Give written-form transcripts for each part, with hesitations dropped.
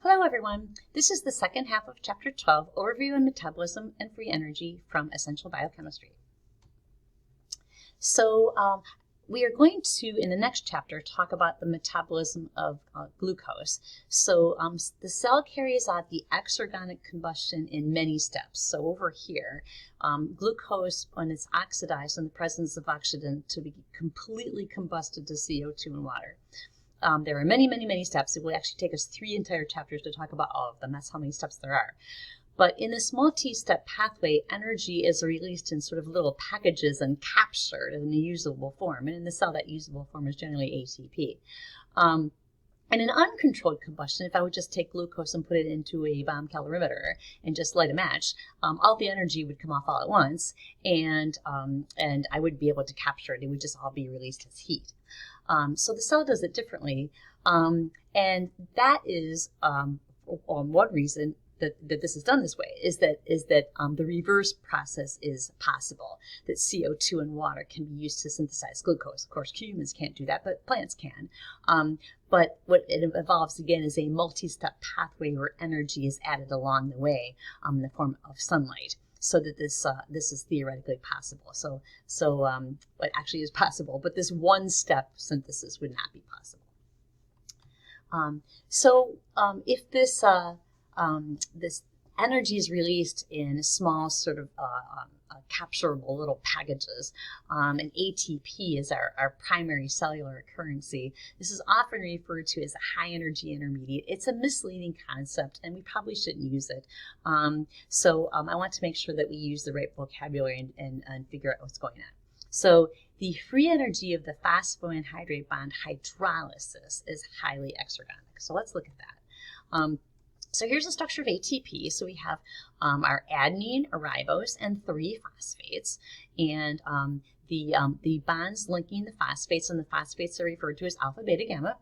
Hello everyone, this is the second half of Chapter 12, Overview on Metabolism and Free Energy from Essential Biochemistry. So we are going to, in the next chapter, talk about the metabolism of glucose. So the cell carries out the exergonic combustion in many steps. So over here, glucose, when it's oxidized in the presence of oxygen, to be completely combusted to CO2 and water. There are many steps. It will actually take us 3 entire chapters to talk about all of them. That's how many steps there are. But in this multi-step pathway, energy is released in sort of little packages and captured in a usable form. And in the cell, that usable form is generally ATP. And in uncontrolled combustion, if I would just take glucose and put it into a bomb calorimeter and just light a match, all the energy would come off all at once, and I would be able to capture it. It would just all be released as heat. So the cell does it differently, and that is one reason that this is done this way is that the reverse process is possible, that CO2 and water can be used to synthesize glucose. Of course, humans can't do that, but plants can. But what it involves, again, is a multi-step pathway where energy is added along the way in the form of sunlight, so that this is theoretically possible. So what actually is possible, but this one-step synthesis would not be possible. If this energy is released in small sort of capturable little packages, and ATP is our primary cellular currency. This is often referred to as a high energy intermediate. It's a misleading concept, and we probably shouldn't use it. I want to make sure that we use the right vocabulary and figure out what's going on. So the free energy of the phosphoanhydrate bond hydrolysis is highly exergonic. So let's look at that. So here's the structure of ATP. So we have our adenine, a ribose, and 3 phosphates. And the bonds linking the phosphates, and the phosphates are referred to as alpha, beta, gamma.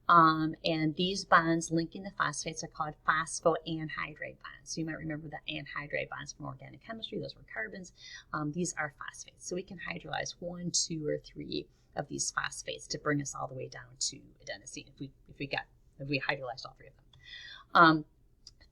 And these bonds linking the phosphates are called phosphoanhydrate bonds. So you might remember the anhydrate bonds from organic chemistry. Those were carbons. These are phosphates. So we can hydrolyze 1, 2, or 3 of these phosphates to bring us all the way down to adenosine if we hydrolyzed all 3 of them.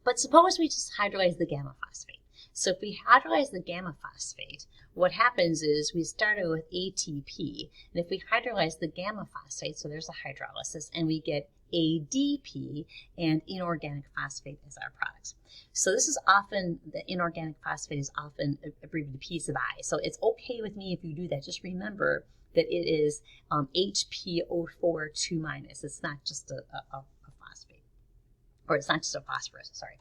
But suppose we just hydrolyze the gamma phosphate. So if we hydrolyze the gamma phosphate, what happens is we start out with ATP, and if we hydrolyze the gamma phosphate, so there's a hydrolysis, and we get ADP, and inorganic phosphate as our products. So this is often, the inorganic phosphate is often abbreviated P sub I. So it's okay with me if you do that. Just remember that it is HPO4 2 minus. It's not just a phosphate. Or it's not just a phosphorus, sorry.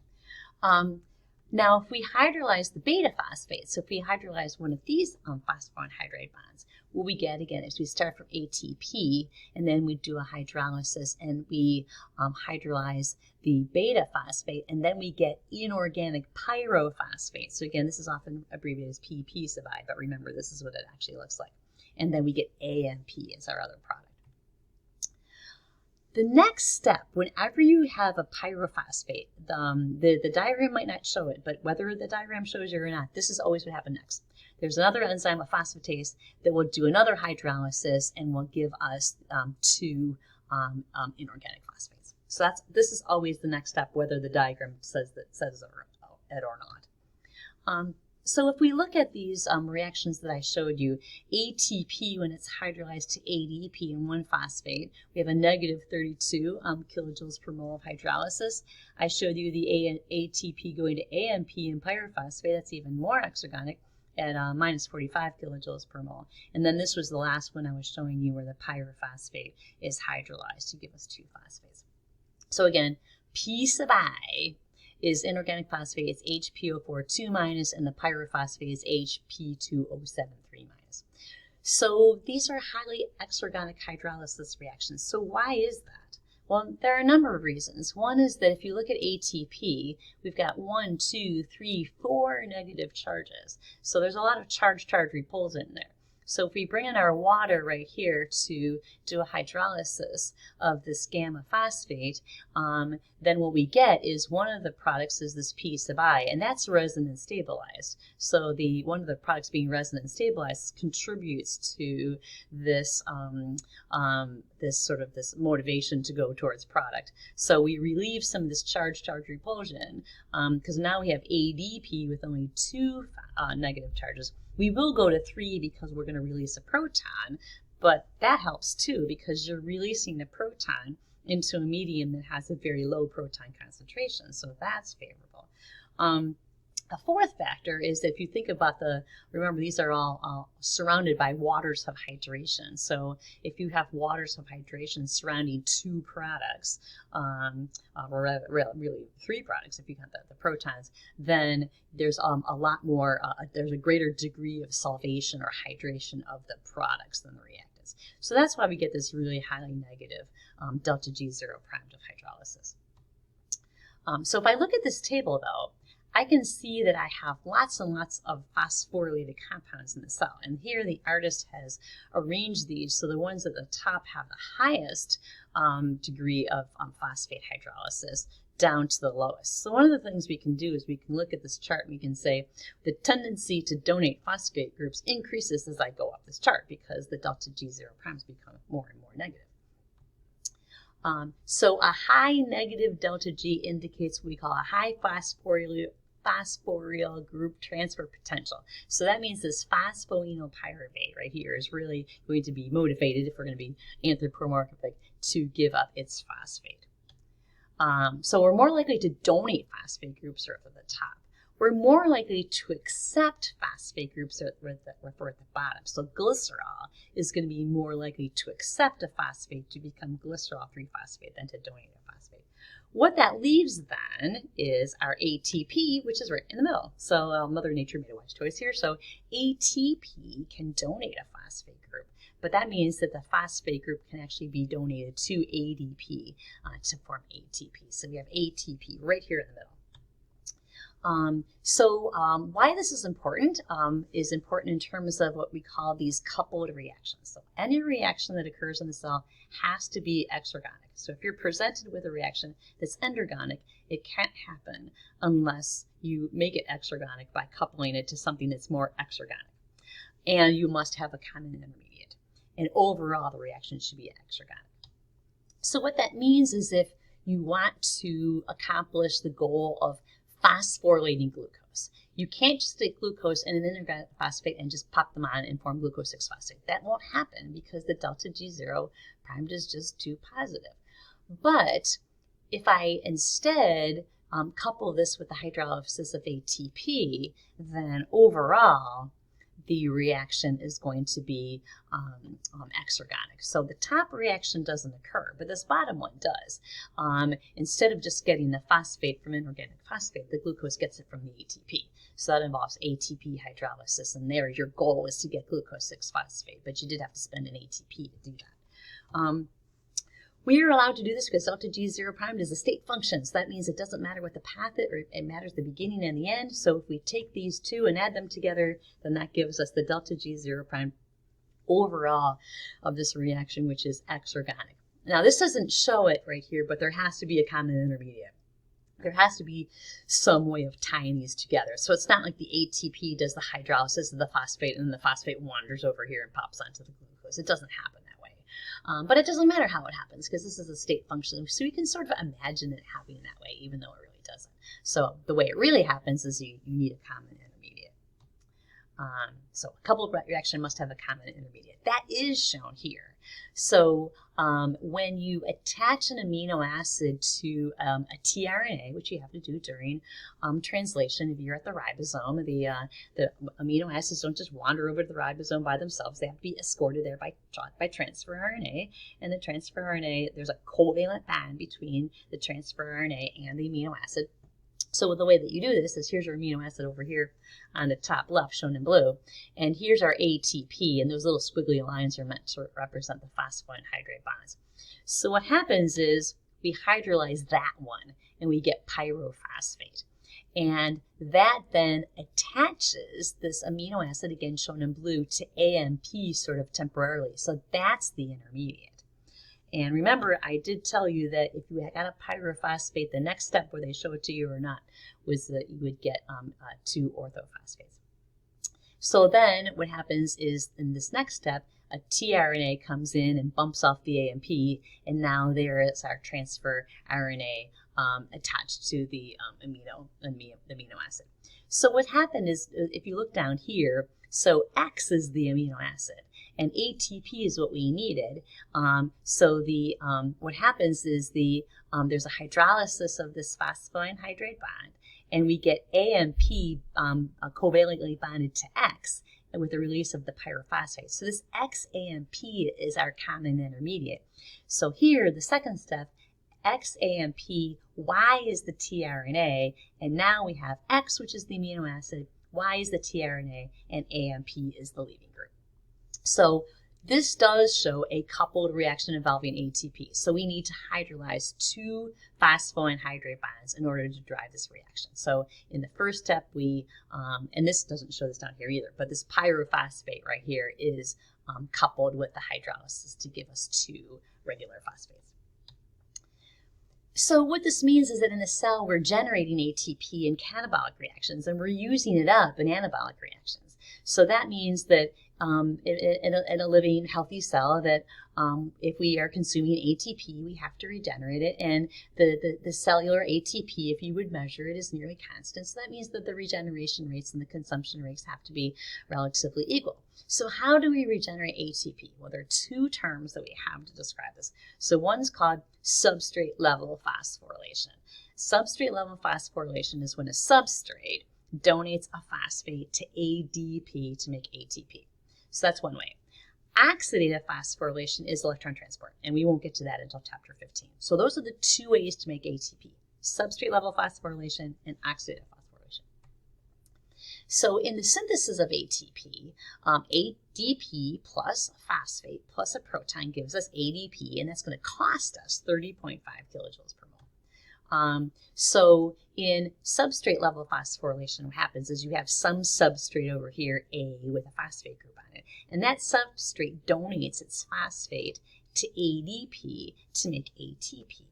Now, if we hydrolyze the beta phosphate, so if we hydrolyze one of these phosphoanhydrate bonds, what we get again is we start from ATP, and then we do a hydrolysis, and we hydrolyze the beta phosphate, and then we get inorganic pyrophosphate. So again, this is often abbreviated as PP sub I, but remember, this is what it actually looks like. And then we get AMP as our other product. The next step, whenever you have a pyrophosphate, the diagram might not show it, but whether the diagram shows you or not, this is always what happens next. There's another enzyme, a phosphatase, that will do another hydrolysis and will give us 2 inorganic phosphates. So this is always the next step, whether the diagram says it or not. So if we look at these reactions that I showed you, ATP, when it's hydrolyzed to ADP in one phosphate, we have a negative 32 kilojoules per mole of hydrolysis. I showed you the ATP going to AMP in pyrophosphate. That's even more exergonic at minus 45 kilojoules per mole. And then this was the last one I was showing you where the pyrophosphate is hydrolyzed to give us 2 phosphates. So again, P sub I is inorganic phosphate, it's HPO4 2 minus, and the pyrophosphate is HP2073 minus. So these are highly exergonic hydrolysis reactions. So why is that? Well, there are a number of reasons. One is that if you look at ATP, we've got 1, 2, 3, 4 negative charges. So there's a lot of charge repulsion in there. So if we bring in our water right here to do a hydrolysis of this gamma phosphate, then what we get is one of the products is this P sub I, and that's resonance stabilized. So one of the products being resonance stabilized contributes to this this motivation to go towards product. So we relieve some of this charge repulsion because now we have ADP with only 2 negative charges. We will go to 3 because we're going to release a proton, but that helps too because you're releasing the proton into a medium that has a very low proton concentration, so that's favorable. A fourth factor is that if you think about remember these are all surrounded by waters of hydration. So if you have waters of hydration surrounding 2 products, or really 3 products if you count the protons, then there's a lot more, there's a greater degree of solvation or hydration of the products than the reactants. So that's why we get this really highly negative delta G0 primed of hydrolysis. So if I look at this table though, I can see that I have lots and lots of phosphorylated compounds in the cell. And here the artist has arranged these so the ones at the top have the highest degree of phosphate hydrolysis down to the lowest. So one of the things we can do is we can look at this chart and we can say the tendency to donate phosphate groups increases as I go up this chart because the delta G0 primes become more and more negative. So a high negative delta G indicates what we call a high phosphoryl group transfer potential. So that means this phosphoenolpyruvate right here is really going to be motivated, if we're going to be anthropomorphic, to give up its phosphate. So we're more likely to donate phosphate groups at the top. We're more likely to accept phosphate groups at the bottom. So glycerol is going to be more likely to accept a phosphate to become glycerol 3-phosphate than to donate a phosphate. What that leaves then is our ATP, which is right in the middle. So Mother Nature made a wise choice here. So ATP can donate a phosphate group, but that means that the phosphate group can actually be donated to ADP to form ATP. So we have ATP right here in the middle. Why this is important in terms of what we call these coupled reactions. So any reaction that occurs in the cell has to be exergonic. So if you're presented with a reaction that's endergonic, it can't happen unless you make it exergonic by coupling it to something that's more exergonic. And you must have a common intermediate. And overall, the reaction should be exergonic. So what that means is if you want to accomplish the goal of phosphorylating glucose. You can't just take glucose and an inorganic phosphate and just pop them on and form glucose 6-phosphate. That won't happen because the delta G0 primed is just too positive. But if I instead couple this with the hydrolysis of ATP, then overall the reaction is going to be exergonic. So the top reaction doesn't occur, but this bottom one does. Instead of just getting the phosphate from inorganic phosphate, the glucose gets it from the ATP. So that involves ATP hydrolysis, and there your goal is to get glucose 6-phosphate, but you did have to spend an ATP to do that. We are allowed to do this because delta G0 primed is a state function. So that means it doesn't matter what the path is, or it matters the beginning and the end. So if we take these two and add them together, then that gives us the delta G0 primed overall of this reaction, which is exergonic. Now this doesn't show it right here, but there has to be a common intermediate. There has to be some way of tying these together. So it's not like the ATP does the hydrolysis of the phosphate and the phosphate wanders over here and pops onto the glucose. It doesn't happen that way. But it doesn't matter how it happens because this is a state function. So we can sort of imagine it happening that way, even though it really doesn't. So the way it really happens is you need a common intermediate. So a coupled reaction must have a common intermediate. That is shown here. So when you attach an amino acid to a tRNA, which you have to do during translation, if you're at the ribosome, the amino acids don't just wander over to the ribosome by themselves. They have to be escorted there by transfer RNA. And the transfer RNA, there's a covalent bond between the transfer RNA and the amino acid. So the way that you do this is here's your amino acid over here on the top left, shown in blue, and here's our ATP, and those little squiggly lines are meant to represent the phosphoanhydrate bonds. So what happens is we hydrolyze that one, and we get pyrophosphate. And that then attaches this amino acid, again shown in blue, to AMP sort of temporarily. So that's the intermediate. And remember, I did tell you that if you got a pyrophosphate, the next step, whether they show it to you or not, was that you would get 2 orthophosphates. So then what happens is in this next step, a tRNA comes in and bumps off the AMP, and now there is our transfer RNA attached to the amino acid. So what happened is, if you look down here, so X is the amino acid, and ATP is what we needed. So the what happens is there's a hydrolysis of this phosphoanhydrate bond, and we get AMP covalently bonded to X, and with the release of the pyrophosphate. So this XAMP is our common intermediate. So here, the second step, XAMP, Y is the tRNA, and now we have X, which is the amino acid, Y is the tRNA, and AMP is the leaving group. So this does show a coupled reaction involving ATP. So we need to hydrolyze 2 phosphoanhydrate bonds in order to drive this reaction. So in the first step, and this doesn't show this down here either, but this pyrophosphate right here is coupled with the hydrolysis to give us 2 regular phosphates. So what this means is that in a cell, we're generating ATP in catabolic reactions, and we're using it up in anabolic reactions. So that means that in a living, healthy cell, that if we are consuming ATP, we have to regenerate it, and the cellular ATP, if you would measure it, is nearly constant. So that means that the regeneration rates and the consumption rates have to be relatively equal. So how do we regenerate ATP? Well, there are 2 terms that we have to describe this. So one's called substrate level phosphorylation. Substrate level phosphorylation is when a substrate donates a phosphate to ADP to make ATP. So that's one way. Oxidative phosphorylation is electron transport, and we won't get to that until chapter 15. So those are the 2 ways to make ATP: substrate level phosphorylation and oxidative phosphorylation. So in the synthesis of ATP, ADP plus a phosphate plus a proton gives us ADP, and that's going to cost us 30.5 kilojoules per mole. So in substrate level phosphorylation, what happens is you have some substrate over here, A, with a phosphate group on it, and that substrate donates its phosphate to ADP to make ATP.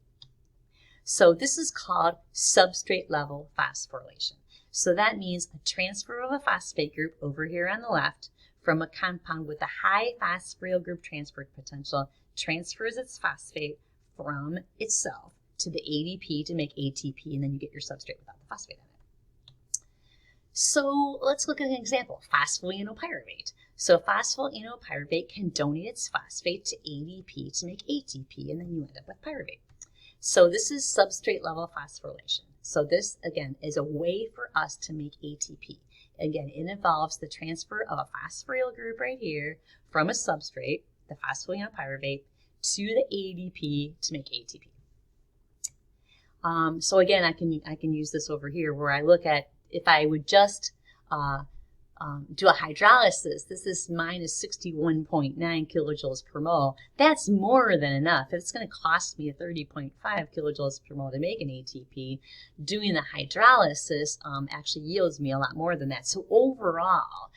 So this is called substrate level phosphorylation. So that means a transfer of a phosphate group over here on the left from a compound with a high phosphoryl group transport potential transfers its phosphate from itself to the ADP to make ATP, and then you get your substrate without the phosphate in it. So let's look at an example, phosphoenolpyruvate. So phosphoenolpyruvate can donate its phosphate to ADP to make ATP, and then you end up with pyruvate. So this is substrate level phosphorylation. So this, again, is a way for us to make ATP. Again, it involves the transfer of a phosphoryl group right here from a substrate, the phosphoenolpyruvate, to the ADP to make ATP. So again, I can use this over here where I look at if I would just do a hydrolysis. This is minus 61.9 kilojoules per mole. That's more than enough. If it's going to cost me 30.5 kilojoules per mole to make an ATP, doing the hydrolysis actually yields me a lot more than that. So overall,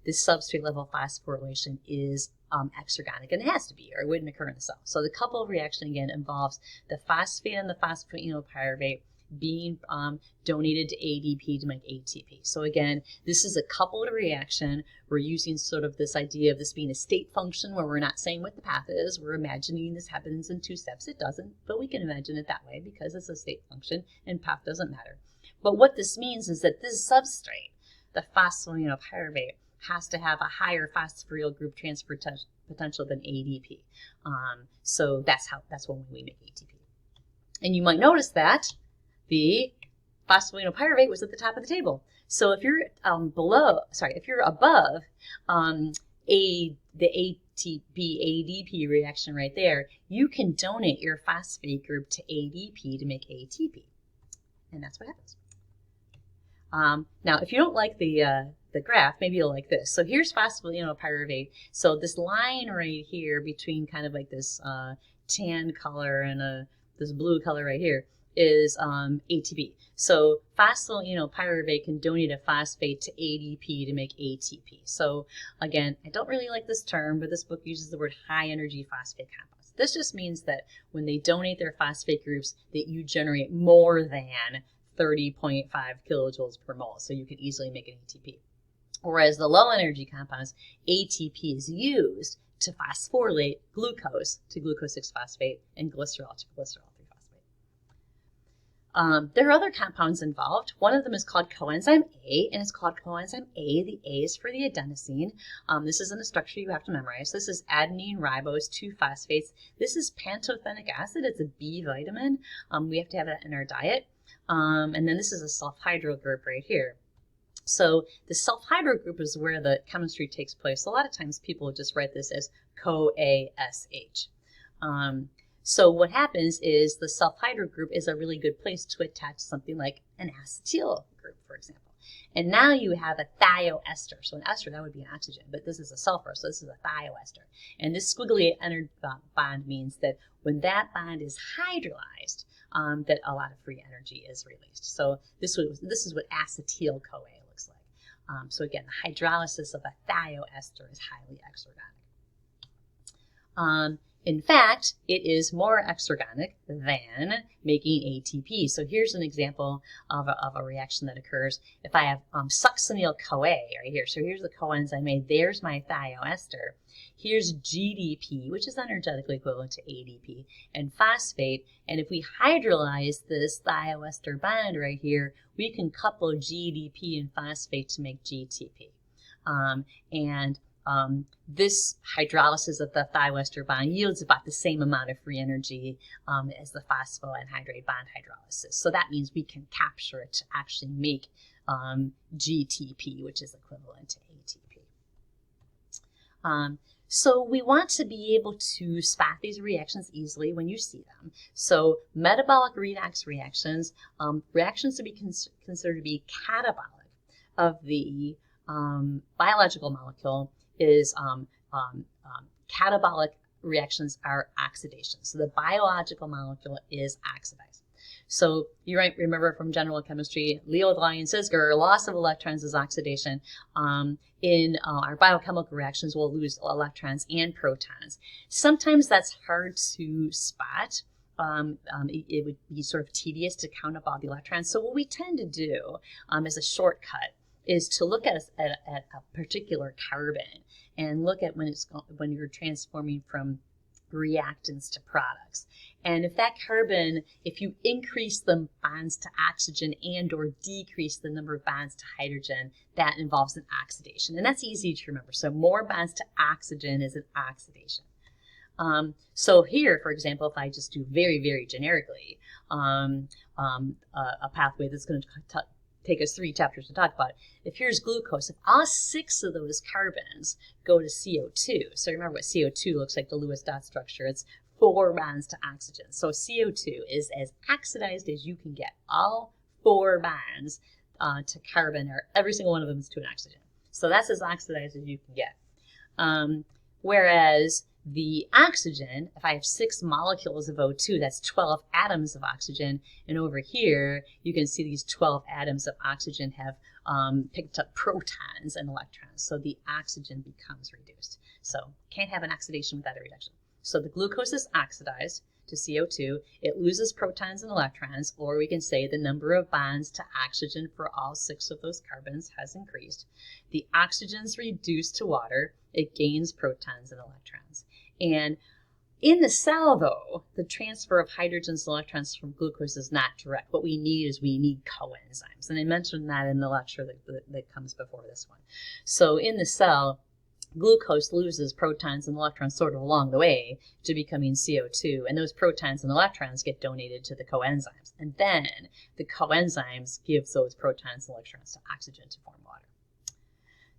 this substrate level phosphorylation is exergonic, and it has to be, or it wouldn't occur in the cell. So the coupled reaction again involves the phosphate and the phosphoenolpyruvate being donated to ADP to make ATP. So again, this is a coupled reaction. We're using sort of this idea of this being a state function where we're not saying what the path is. We're imagining this happens in 2 steps. It doesn't, but we can imagine it that way because it's a state function and path doesn't matter. But what this means is that this substrate, the phosphoenolpyruvate, has to have a higher phosphoryl group transfer potential than ADP. So that's when we make ATP. And you might notice that the phosphoenolpyruvate was at the top of the table. So if you're if you're above the ATP-ADP reaction right there, you can donate your phosphate group to ADP to make ATP, and that's what happens. Now, if you don't like the graph, maybe you'll like this. So here's phosphoenolpyruvate. So this line right here between kind of like this tan color and this blue color right here, is ATP. So phosphoenolpyruvate can donate a phosphate to ADP to make ATP. So again, I don't really like this term, but this book uses the word high energy phosphate compounds. This just means that when they donate their phosphate groups, that you generate more than 30.5 kilojoules per mole. So you can easily make an ATP. Whereas the low energy compounds, ATP is used to phosphorylate glucose to glucose 6-phosphate and glycerol to glycerol 3-phosphate. There are other compounds involved. One of them is called coenzyme A, and it's called coenzyme A. The A is for the adenosine. This isn't a structure you have to memorize. This is adenine ribose 2-phosphates. This is pantothenic acid. It's a B vitamin. We have to have that in our diet. And then this is a sulfhydryl group right here. So the sulfhydryl group is where the chemistry takes place. A lot of times people just write this as CoASH. So what happens is the sulfhydryl group is a really good place to attach something like an acetyl group, for example. And now you have a thioester. So an ester, that would be an oxygen, but this is a sulfur, so this is a thioester. And this squiggly bond means that when that bond is hydrolyzed, that a lot of free energy is released. So this is what acetyl-CoA looks like. So again, the hydrolysis of a thioester is highly exergonic. In fact, it is more exergonic than making ATP. So here's an example of a reaction that occurs if I have succinyl-CoA right here. So here's the coenzyme A. There's my thioester. Here's GDP, which is energetically equivalent to ADP, and phosphate. And if we hydrolyze this thioester bond right here, we can couple GDP and phosphate to make GTP. This hydrolysis of the thioester bond yields about the same amount of free energy as the phosphoanhydrate bond hydrolysis. So that means we can capture it to actually make GTP, which is equivalent to ATP. So we want to be able to spot these reactions easily when you see them. So metabolic redox reactions, reactions to be considered to be catabolic of the biological molecule is catabolic reactions are oxidation. So the biological molecule is oxidized. So you might remember from general chemistry, Wiley and Sisger, loss of electrons is oxidation. In our biochemical reactions, we'll lose electrons and protons. Sometimes that's hard to spot. It would be sort of tedious to count up all the electrons. So what we tend to do as a shortcut is to look at a particular carbon and look at when you're transforming from reactants to products. And if that carbon, if you increase the bonds to oxygen and or decrease the number of bonds to hydrogen, that involves an oxidation. And that's easy to remember. So more bonds to oxygen is an oxidation. So here, for example, if I just do very, very generically, a pathway that's going to take us 3 chapters to talk about. If here's glucose, if all 6 of those carbons go to CO2, so remember what CO2 looks like, the Lewis dot structure, it's 4 bonds to oxygen. So CO2 is as oxidized as you can get. All 4 bonds to carbon, or every single one of them is to an oxygen. So that's as oxidized as you can get. Whereas the oxygen, if I have 6 molecules of O2, that's 12 atoms of oxygen. And over here, you can see these 12 atoms of oxygen have picked up protons and electrons. So the oxygen becomes reduced. So can't have an oxidation without a reduction. So the glucose is oxidized to CO2. It loses protons and electrons, or we can say the number of bonds to oxygen for all 6 of those carbons has increased. The oxygen's reduced to water. It gains protons and electrons. And in the cell, though, the transfer of hydrogens and electrons from glucose is not direct. What we need is we need coenzymes. And I mentioned that in the lecture that comes before this one. So in the cell, glucose loses protons and electrons sort of along the way to becoming CO2. And those protons and electrons get donated to the coenzymes. And then the coenzymes give those protons and electrons to oxygen to form water.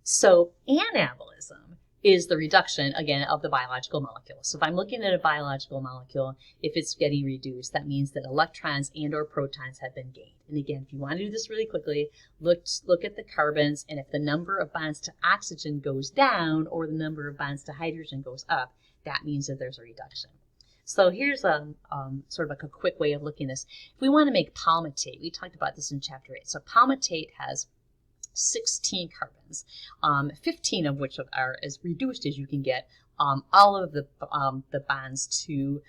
So anabolism is the reduction, again, of the biological molecule. So if I'm looking at a biological molecule, if it's getting reduced, that means that electrons and or protons have been gained. And again, if you want to do this really quickly, look at the carbons, and if the number of bonds to oxygen goes down or the number of bonds to hydrogen goes up, that means that there's a reduction. So here's sort of like a quick way of looking at this. If we want to make palmitate, we talked about this in chapter 8. So palmitate has 16 carbons, 15 of which are as reduced as you can get. All of the bonds to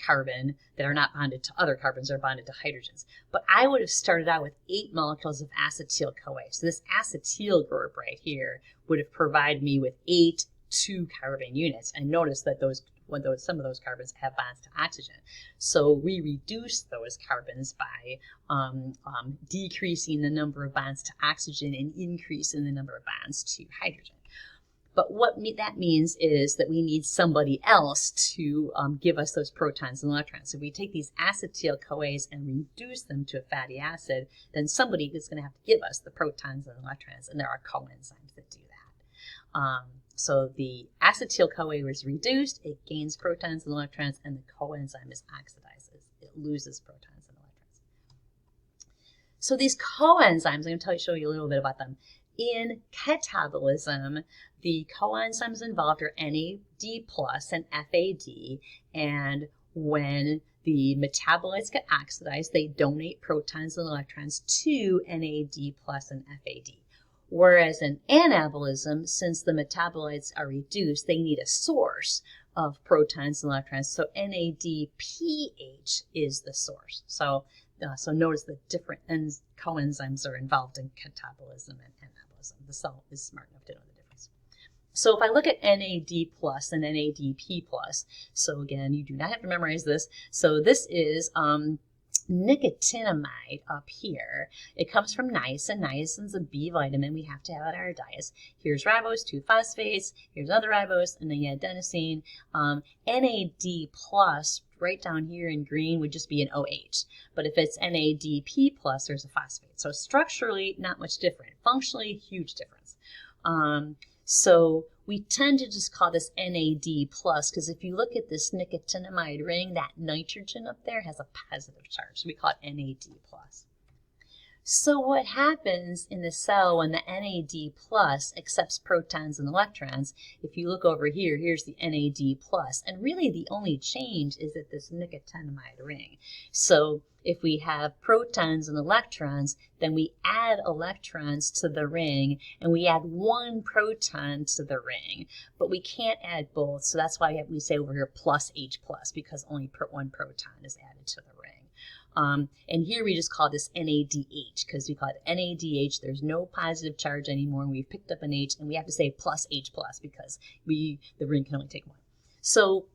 carbon that are not bonded to other carbons are bonded to hydrogens. But I would have started out with 8 molecules of acetyl-CoA. So this acetyl group right here would have provided me with 8 2-carbon units. And notice that some of those carbons have bonds to oxygen. So we reduce those carbons by decreasing the number of bonds to oxygen and increasing the number of bonds to hydrogen. But what that means is that we need somebody else to give us those protons and electrons. So if we take these acetyl-CoAs and reduce them to a fatty acid, then somebody is going to have to give us the protons and electrons, and there are coenzymes that do that. So the acetyl-CoA was reduced, it gains protons and electrons, and the coenzyme is oxidized. It loses protons and electrons. So these coenzymes, I'm going to show you a little bit about them. In catabolism, the coenzymes involved are NAD plus and FAD, and when the metabolites get oxidized, they donate protons and electrons to NAD plus and FAD. Whereas in anabolism, since the metabolites are reduced, they need a source of protons and electrons, so NADPH is the source. So notice that different coenzymes are involved in catabolism and anabolism. The cell is smart enough to know the difference. So if I look at NAD plus and NADP plus, so again, you do not have to memorize this. So this is nicotinamide up here. It comes from niacin. Niacin's a B vitamin we have to have in our diets. Here's ribose, 2-phosphates. Here's another ribose, and then you add adenosine. NAD plus right down here in green would just be an OH. But if it's NADP plus, there's a phosphate. So structurally, not much different. Functionally, huge difference. So we tend to just call this NAD plus because if you look at this nicotinamide ring, that nitrogen up there has a positive charge. So we call it NAD plus. So what happens in the cell when the NAD plus accepts protons and electrons, if you look over here, here's the NAD plus, and really the only change is at this nicotinamide ring. So if we have protons and electrons, then we add electrons to the ring, and we add 1 proton to the ring, but we can't add both, so that's why we say over here plus H plus, because only 1 proton is added to the ring. And here we just call this NADH because we call it NADH. There's no positive charge anymore. We've picked up an H, and we have to say plus H plus because the ring can only take 1. So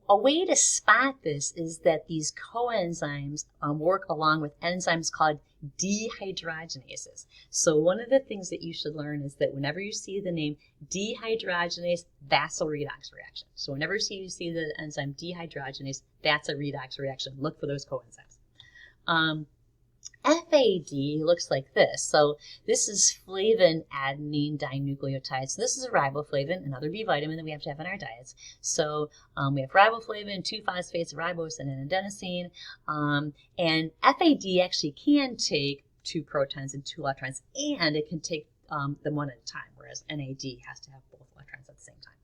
a way to spot this is that these coenzymes work along with enzymes called dehydrogenases. So one of the things that you should learn is that whenever you see the name dehydrogenase, that's a redox reaction. So whenever you see the enzyme dehydrogenase, that's a redox reaction. Look for those coenzymes. FAD looks like this. So this is flavin adenine dinucleotide. So this is a riboflavin, another B vitamin that we have to have in our diets. So we have riboflavin, 2-phosphates, ribose, and an adenosine. And FAD actually can take 2 protons and 2 electrons, and it can take them one at a time, whereas NAD has to have both electrons at the same time.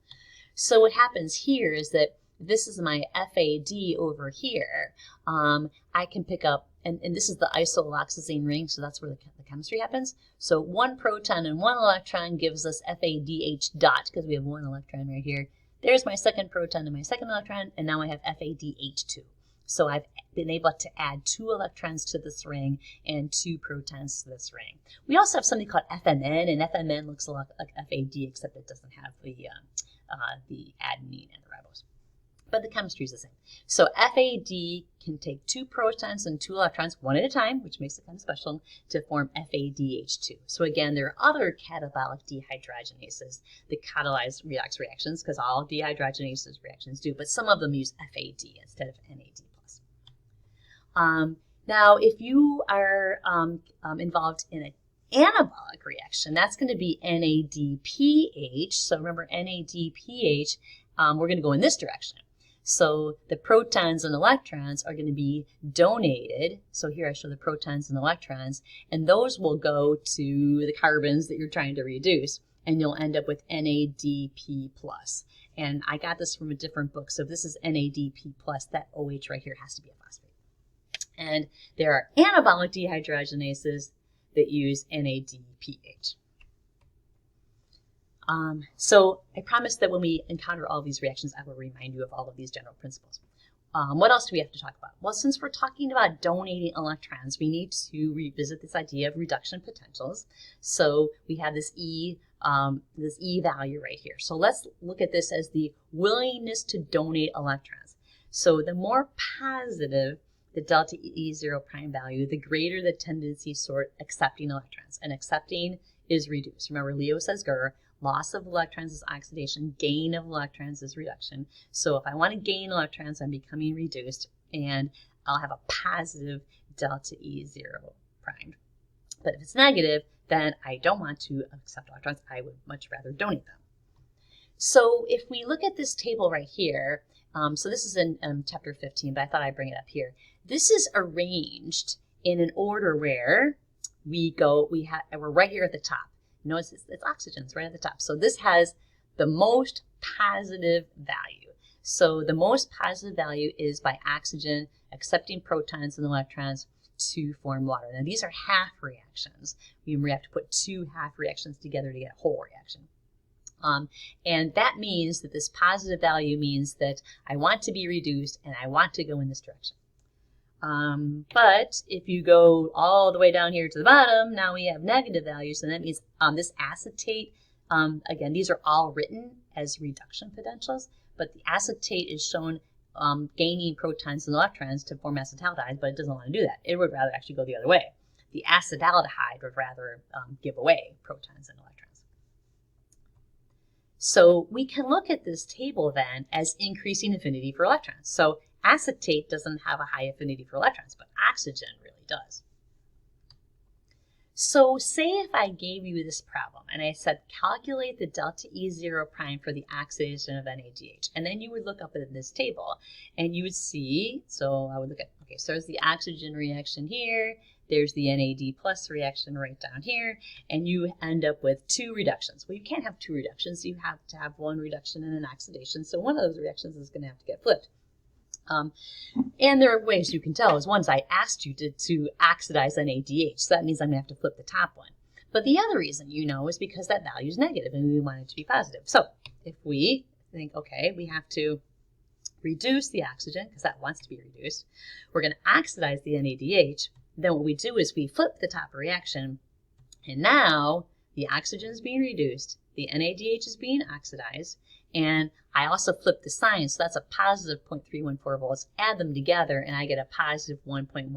So what happens here is that this is my FAD over here. I can pick up, and this is the isoaloxazine ring, so that's where the chemistry happens. So 1 proton and 1 electron gives us FADH dot, because we have 1 electron right here. There's my 2nd proton and my 2nd electron, and now I have FADH2. So I've been able to add 2 electrons to this ring and 2 protons to this ring. We also have something called FMN, and FMN looks a lot like FAD, except it doesn't have the adenine and the ribose. But the chemistry is the same. So FAD can take 2 protons and 2 electrons, 1 at a time, which makes it kind of special, to form FADH2. So again, there are other catabolic dehydrogenases that catalyze redox reactions, because all dehydrogenases reactions do, but some of them use FAD instead of NAD+. Now, if you are involved in an anabolic reaction, that's going to be NADPH. So remember, NADPH, we're going to go in this direction. So the protons and electrons are going to be donated. So here I show the protons and electrons, and those will go to the carbons that you're trying to reduce. and you'll end up with NADP+. And I got this from a different book, so this is NADP+, that OH right here has to be a phosphate. And there are anabolic dehydrogenases that use NADPH. So I promise that when we encounter all these reactions, I will remind you of all of these general principles. What else do we have to talk about? Well, since we're talking about donating electrons, we need to revisit this idea of reduction potentials. So we have this E value right here. So let's look at this as the willingness to donate electrons. So the more positive the delta E0 prime value, the greater the tendency toward accepting electrons. And accepting is reduced. Remember, Leo says GER. Loss of electrons is oxidation. Gain of electrons is reduction. So if I want to gain electrons, I'm becoming reduced, and I'll have a positive delta E0 prime. But if it's negative, then I don't want to accept electrons. I would much rather donate them. So if we look at this table right here, so this is in chapter 15, but I thought I'd bring it up here. This is arranged in an order where we're right here at the top. Notice it's oxygen, it's right at the top. So this has the most positive value. So the most positive value is by oxygen accepting protons and electrons to form water. Now these are half reactions. We have to put two half reactions together to get a whole reaction. And that means that this positive value means that I want to be reduced and I want to go in this direction. But if you go all the way down here to the bottom, now we have negative values, and that means this acetate, again, these are all written as reduction potentials, but the acetate is shown gaining protons and electrons to form acetaldehyde, but it doesn't want to do that. It would rather actually go the other way. The acetaldehyde would rather give away protons and electrons. So we can look at this table then as increasing affinity for electrons. So acetate doesn't have a high affinity for electrons, but oxygen really does. So say if I gave you this problem and I said calculate the delta E0 prime for the oxidation of NADH, and then you would look up at this table and you would see, so I would look at, okay, so there's the oxygen reaction here, there's the NAD plus reaction right down here, and you end up with two reductions. Well, you can't have two reductions, you have to have one reduction and an oxidation, so one of those reactions is going to have to get flipped. And there are ways you can tell. As one, I asked you to oxidize NADH, so that means I'm going to have to flip the top one. But the other reason you know is because that value is negative and we want it to be positive. So if we think, okay, we have to reduce the oxygen because that wants to be reduced, we're going to oxidize the NADH, then what we do is we flip the top reaction, and now the oxygen is being reduced, the NADH is being oxidized, and I also flip the sign, so that's a positive 0.314 volts. Add them together, and I get a positive 1.130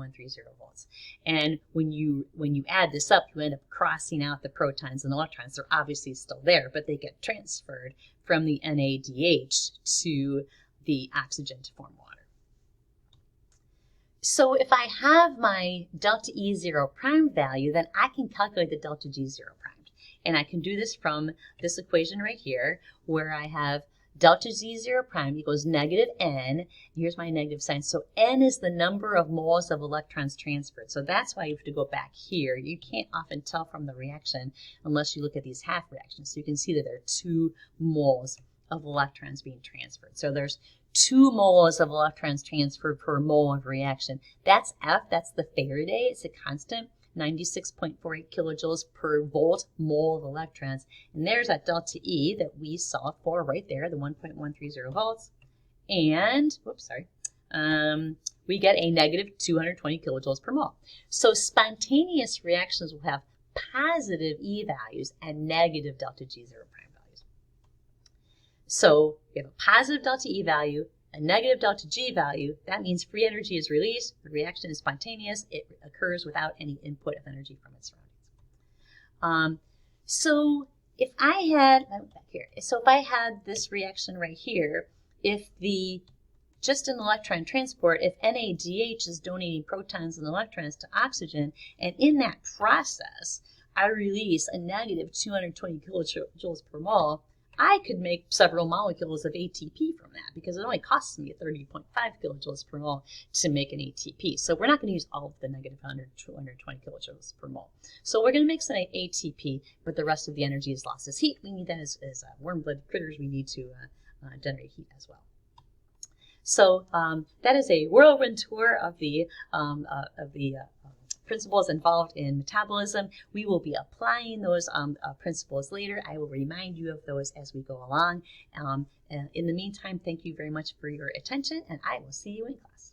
volts. And when you add this up, you end up crossing out the protons and electrons. They're obviously still there, but they get transferred from the NADH to the oxygen to form water. So if I have my delta E0 prime value, then I can calculate the delta G0 prime. And I can do this from this equation right here, where I have delta Z0 prime equals negative N. Here's my negative sign. So N is the number of moles of electrons transferred. So that's why you have to go back here. You can't often tell from the reaction unless you look at these half reactions. So you can see that there are 2 moles of electrons being transferred. So there's 2 moles of electrons transferred per mole of reaction. That's F. That's the Faraday. It's a constant. 96.48 kilojoules per volt mole of electrons. And there's that delta E that we saw for right there, the 1.130 volts. And, whoops, sorry, we get a negative 220 kilojoules per mole. So spontaneous reactions will have positive E values and negative delta G0 prime values. So we have a positive delta E value, a negative delta G value. That means free energy is released, the reaction is spontaneous, it occurs without any input of energy from its surroundings. So if I had this reaction right here, just in electron transport, if NADH is donating protons and electrons to oxygen, and in that process I release a negative 220 kilojoules per mole, I could make several molecules of ATP from that because it only costs me 30.5 kilojoules per mole to make an ATP. So we're not going to use all of the negative 100, 220 kilojoules per mole. So we're going to make some ATP, but the rest of the energy is lost as heat. We need that as warm-blooded critters. We need to generate heat as well. So that is a whirlwind tour of the principles involved in metabolism. We will be applying those principles later. I will remind you of those as we go along. In the meantime, thank you very much for your attention, and I will see you in class.